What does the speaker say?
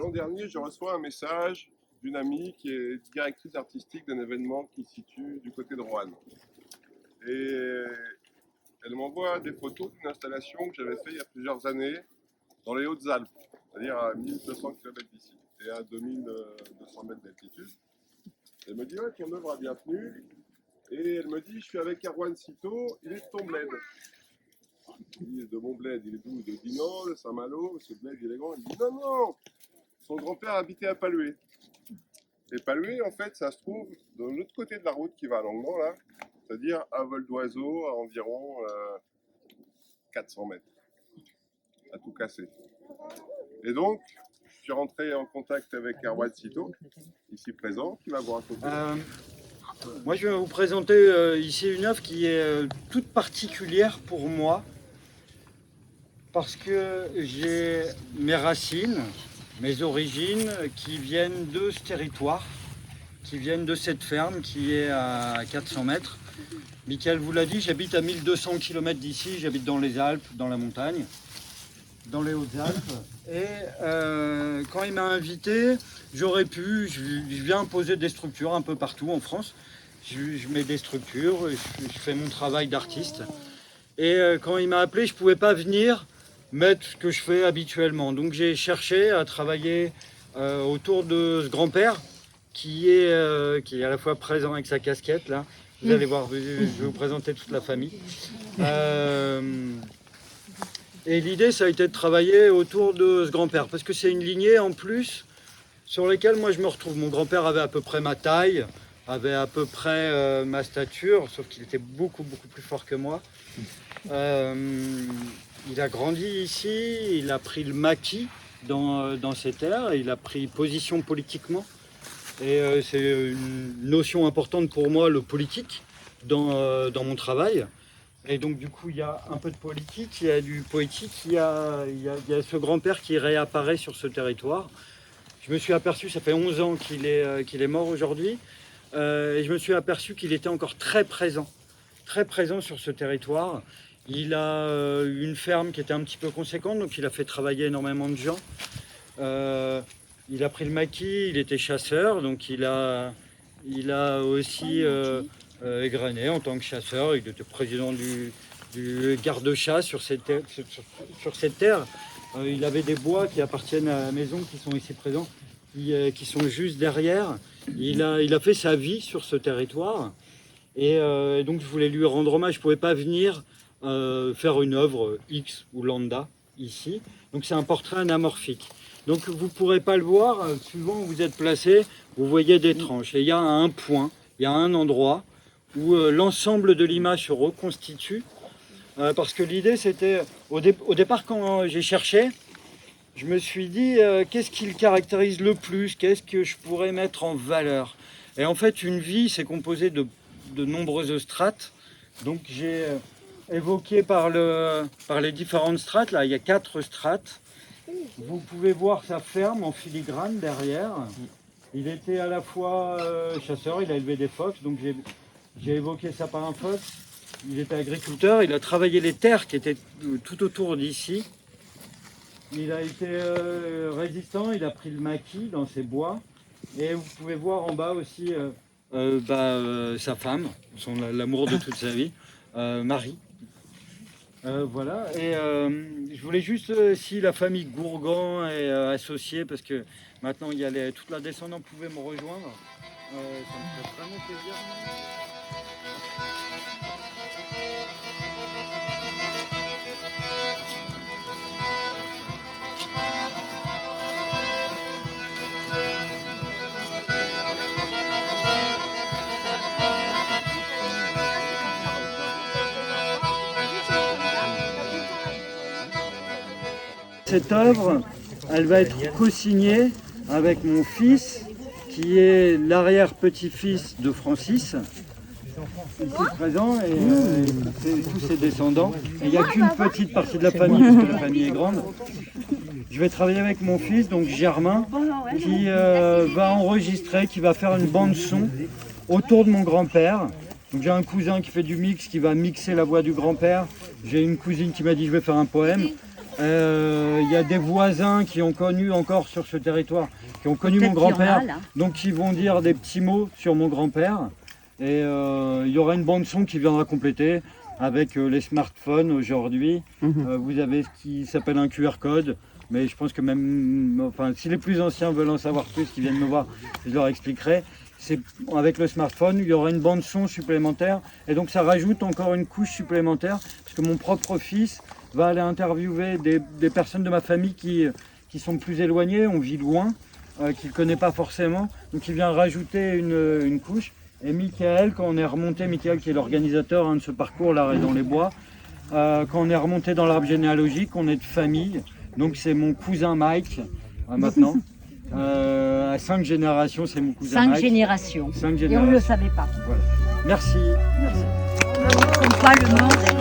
temps dernier, je reçois un message d'une amie qui est directrice artistique d'un événement qui se situe du côté de Roanne. Et elle m'envoie des photos d'une installation que j'avais fait il y a plusieurs années dans les Hautes-Alpes, c'est-à-dire à 1200 km d'ici et à 2200 mètres d'altitude. Elle me dit ouais, ton œuvre a bien tenu. Et elle me dit je suis avec Erwan Citeaux, il est de ton bled. Il est de mon bled, il est d'où? De Dinan, de Saint-Malo, ce bled il est grand. Elle me dit non, non, son grand-père habitait à Palué. Et Palué, en fait, ça se trouve de l'autre côté de la route qui va à Languedoc, là, c'est-à-dire à vol d'oiseau, à environ 400 mètres, à tout casser. Et donc, je suis rentré en contact avec Erwan Citeaux, ici présent, qui va vous raconter. Moi, je vais vous présenter ici une œuvre qui est toute particulière pour moi, parce que j'ai mes racines, mes origines qui viennent de ce territoire, qui viennent de cette ferme qui est à 400 mètres. Michael vous l'a dit, j'habite à 1200 km d'ici, j'habite dans les Alpes, dans la montagne, dans les Hautes-Alpes. Et quand il m'a invité, j'aurais pu, je viens poser des structures un peu partout en France. Je mets des structures, je fais mon travail d'artiste. Et quand il m'a appelé, je ne pouvais pas venir mettre ce que je fais habituellement. Donc j'ai cherché à travailler autour de ce grand-père qui est à la fois présent avec sa casquette. Là. Vous allez voir, je vais vous présenter toute la famille. Et l'idée, ça a été de travailler autour de ce grand-père, parce que c'est une lignée en plus sur laquelle moi je me retrouve. Mon grand-père avait à peu près ma taille, avait à peu près ma stature, sauf qu'il était beaucoup plus fort que moi. Il a grandi ici, il a pris le maquis dans ces terres, il a pris position politiquement. Et c'est une notion importante pour moi, le politique, dans mon travail. Et donc du coup, il y a un peu de politique, il y a du poétique, il y a ce grand-père qui réapparaît sur ce territoire. Je me suis aperçu, ça fait 11 ans qu'il est mort aujourd'hui, et je me suis aperçu qu'il était encore très présent sur ce territoire. Il a une ferme qui était un petit peu conséquente, donc il a fait travailler énormément de gens. Il a pris le maquis, il était chasseur, donc il a aussi égrené en tant que chasseur. Il était président du garde-chasse sur cette terre. Il avait des bois qui appartiennent à la maison, qui sont ici présents, qui sont juste derrière. Il a fait sa vie sur ce territoire. Et donc je voulais lui rendre hommage. Je ne pouvais pas venir faire une œuvre X ou lambda ici. Donc c'est un portrait anamorphique. Donc vous ne pourrez pas le voir, suivant où vous êtes placé, vous voyez des tranches. Et il y a un point, il y a un endroit où l'ensemble de l'image se reconstitue. Parce que l'idée c'était, au départ quand j'ai cherché, je me suis dit qu'est-ce qui le caractérise le plus, qu'est-ce que je pourrais mettre en valeur. Et en fait une vie c'est composé de nombreuses strates. Donc j'ai évoqué par les différentes strates, là il y a 4 strates. Vous pouvez voir sa ferme en filigrane derrière. Il était à la fois chasseur, il a élevé des phoques, donc j'ai évoqué ça par un phoque. Il était agriculteur, il a travaillé les terres qui étaient tout autour d'ici. Il a été résistant, il a pris le maquis dans ses bois. Et vous pouvez voir en bas aussi sa femme, l'amour de toute sa vie, Marie. Voilà, et je voulais juste, si la famille Gourgan est associée, parce que maintenant il y a toute la descendante pouvait me rejoindre, ça me fait vraiment plaisir. Cette œuvre, elle va être co-signée avec mon fils, qui est l'arrière-petit-fils de Francis, ici présent, et tous ses descendants. Et il n'y a qu'une petite partie de la famille, parce que la famille est grande. Je vais travailler avec mon fils, donc Germain, qui va enregistrer, qui va faire une bande-son autour de mon grand-père. Donc j'ai un cousin qui fait du mix, qui va mixer la voix du grand-père. J'ai une cousine qui m'a dit je vais faire un poème. Il y a des voisins qui ont connu encore sur ce territoire, qui ont connu mon grand-père, donc ils vont dire des petits mots sur mon grand-père. Et il y aura une bande son qui viendra compléter avec les smartphones aujourd'hui. Vous avez ce qui s'appelle un QR code, mais je pense que même, enfin, si les plus anciens veulent en savoir plus, qu'ils viennent me voir, je leur expliquerai. Avec le smartphone, il y aura une bande son supplémentaire, et donc ça rajoute encore une couche supplémentaire, parce que mon propre fils va aller interviewer des personnes de ma famille qui sont plus éloignées, on vit loin, qu'il ne connaît pas forcément, donc il vient rajouter une couche. Et Michael, quand on est remonté, Michael qui est l'organisateur de ce parcours là dans les bois, quand on est remonté dans l'arbre généalogique, on est de famille, donc c'est mon cousin Mike maintenant. À 5 générations, c'est mon cousin Mike. 5 générations. 5 générations. Et on ne le savait pas. Voilà. Merci. Comme quoi le monde